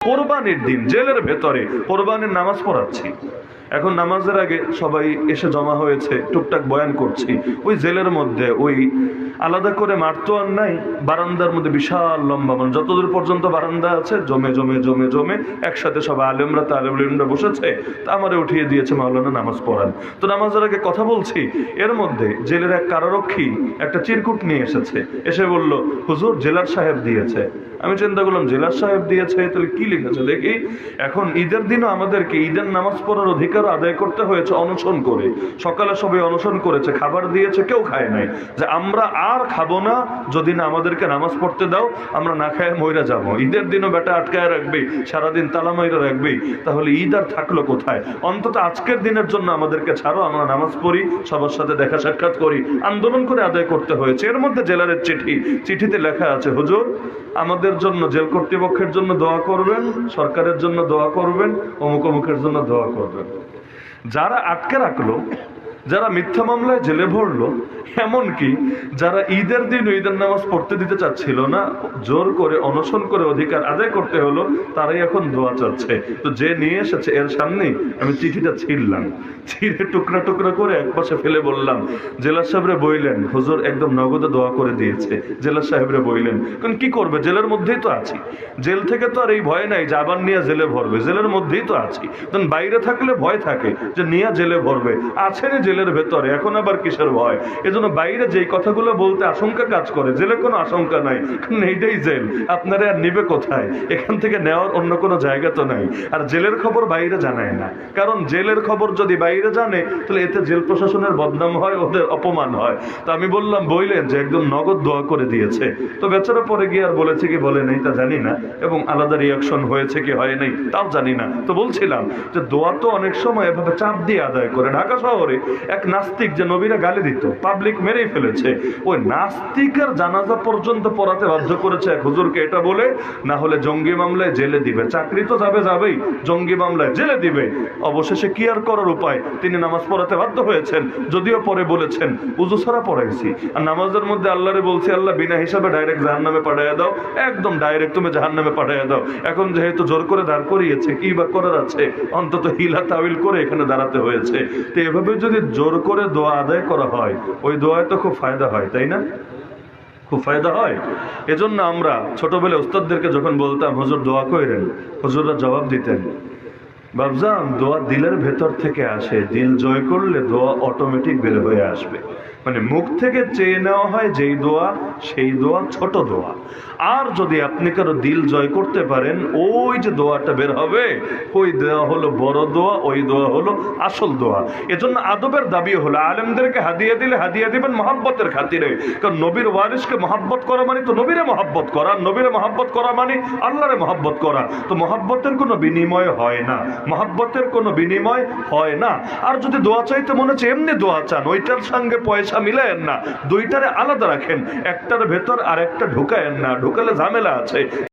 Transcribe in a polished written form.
কোরবানির দিন জেলের ভেতরে কোরবানির নামাজ পড়াচ্ছি। এখন নামাজের আগে সবাই এসে জমা হয়েছে, টুকটাক বয়ান করছি। ওই জেলের মধ্যে ওই আলাদা করে মাঠ তো আর নাই, বারান্দার মধ্যে বিশাল লম্বা, মানে যতদূর পর্যন্ত বারান্দা আছে জমে জমে জমে জমে একসাথে সব আলেমরা তালেমরা বসেছে। তা আমারে উঠিয়ে দিয়েছে মাওলানা নামাজ পড়ান। তো নামাজের আগে কথা বলছি, এর মধ্যে জেলের এক কারারক্ষী একটা চিরকুট নিয়ে এসেছে, এসে বলল, হুজুর জেলার সাহেব দিয়েছে। আমি চিন্তা করলাম জেলার সাহেব দিয়েছে, তাহলে কি লিখেছে দেখি। এখন ঈদের দিনও আমাদেরকে ঈদের নামাজ পড়ার অধিকার আদায় করতে হয়েছে অনশন করে। সকালে সবাই অনশন করেছে, খাবার দিয়েছে, কেউ খায় নাই। যে আমরা আর খাবো না, যদি না আমাদেরকে নামাজ পড়তে দাও, আমরা না খায় মইরা যাবো। ঈদের দিনও বেটা আটকায় রাখবে, সারাদিন তালা মাইরা রাখবে, তাহলে ঈদ আর থাকলো কোথায়? অন্তত আজকের দিনের জন্য আমাদেরকে ছাড়ো, আমরা নামাজ পড়ি, সবার সাথে দেখা সাক্ষাৎ করি। আন্দোলন করে আদায় করতে হয়েছে। এর মধ্যে জেলারের চিঠিতে লেখা আছে, হুজুর আমাদের জন্য, জেল কর্তৃপক্ষের জন্য দোয়া করবেন, সরকারের জন্য দোয়া করবেন, অমুক অমুকের জন্য দোয়া করবেন। যারা আটকে রাখলো, যারা মিথ্যা মামলায় জেলে ভরলো, এমনকি যারা ঈদের দিন ঈদের নামাজ পড়তে দিতে চাচ্ছিল না, জোর করে অনশন করে অধিকার আদায় করতে হলো, তারাই এখন দোয়া চাচ্ছে। তো যে নিয়ে এসেছে এর সামনেই আমি চিঠিটা ছিঁড়লাম, ছিঁড়ে টুকরা টুকরা করে একপাশে ফেলে বললাম, জেলার সাহেবরে বইলেন, হুজুর একদম নগদে দোয়া করে দিয়েছে। জেলার সাহেবরে বইলেন, কারণ কি করবে, জেলের মধ্যেই তো আছি। জেল থেকে তো আর এই ভয় নাই যে আবার নিয়ে জেলে ভরবে, জেলের মধ্যেই তো আছি। তখন বাইরে থাকলে ভয় থাকে যে নিয়ে জেলে ভরবে, আছেন জেলের ভেতরে, এখন আবার কিসের ভয়? এজন্য বাইরে যেই কথাগুলো বলতে আশঙ্কা কাজ করে, জেলে কোনো আশঙ্কা নাই, কারণ এইটাই জেল। আপনারা আর নিবে কোথায়? এখান থেকে নেওয়ার অন্য কোনো জায়গা তো নাই। আর জেলের খবর বাইরে জানায় না, কারণ জেলের খবর যদি বাইরে জানে তাহলে এতে জেল প্রশাসনের বদনাম হয়, ওদের অপমান হয়। তো আমি বললাম, বইলেন যে একদম নগদ দোয়া করে দিয়েছে। তো বেচারা পরে গিয়ে আর বলেছে কি বলে নাই তা জানি না, এবং আলাদা রিয়াকশন হয়েছে কি হয় নাই তাও জানি না। তো বলছিলাম যে দোয়া তো অনেক সময় এভাবে চাপ দিয়ে আদায় করে। ঢাকা শহরে এক নাস্তিক যে নবীরা গালি দিত, পাবলিক মেরেই ফেলেছে, ওই নাস্তিকের জানাজা পর্যন্ত পড়াতে বাধ্য করেছে এক হুজুরকে, এটা বলে না হলে জঙ্গি মামলায় জেলে দিবে। চাকরি তো যাবেই, জঙ্গি মামলায় জেলে দিবে। অবশেষে কি আর করার উপায়, তিনি নামাজ পড়াতে বাধ্য হয়েছেন। যদিও পরে বলেছেন উজু ছাড়া পড়াইছি, আর নামাজের মধ্যে আল্লাহরে বলছি, আল্লাহ বিনা হিসাবে ডাইরেক্ট জাহান্নামে পাঠাইয়া দাও, একদম ডাইরেক্ট তুমি জাহান্নামে পাঠাইয়া দাও। এখন যেহেতু জোর করে দাঁড় করিয়েছে, কি বা করার আছে, অন্তত হিলা তাবিল করে এখানে দাঁড়াতে হয়েছে। তো এভাবে যদি জোর করে দোয়া আদায় করা হয়, ওই দোয়ায় তো খুব ফায়দা হয়, তাই না? খুব ফায়দা হয়। এজন্য আমরা ছোটবেলায় উস্তাদদেরকে যখন বলতাম, হুজুর দোয়া কইরেন, হুজুররা জবাব দিতেন, বাবজান দোয়া দিলের ভেতর থেকে আসে, দিল জয় করলে দোয়া অটোমেটিক বের হয়ে আসবে। মানে মুখ থেকে চেয়ে নেওয়া হয় যেই দোয়া, সেই দোয়া ছোট দোয়া। আর যদি আপনি কারো দিল জয় করতে পারেন, ওই যে দোয়াটা বের হবে, ওই দোয়া হলো বড় দোয়া, ওই দোয়া হলো আসল দোয়া। এজন্য আদবের দাবি হলো আলেমদেরকে হাদিয়া দিলে হাদিয়া দিবেন মহাব্বতের খাতিরে। কারণ নবীর ওয়ারিসকে মহাব্বত করা মানে তো নবীরে মহাব্বত করা, নবীরে মহাব্বত করা মানে আল্লাহরে মহাব্বত করা। তো মহাব্বতের কোনো বিনিময় হয় না, মহাব্বতের কোনো বিনিময় হয় না। আর যদি দোয়া চাইতে মনে হচ্ছে এমনি দোয়া চান, ওইটার সঙ্গে পয়সা মিলায়েন না, দুইটারে আলাদা রাখেন, একটার ভেতর আর একটা ঢুকায়েন না, ঢুকালে ঝামেলা আছে।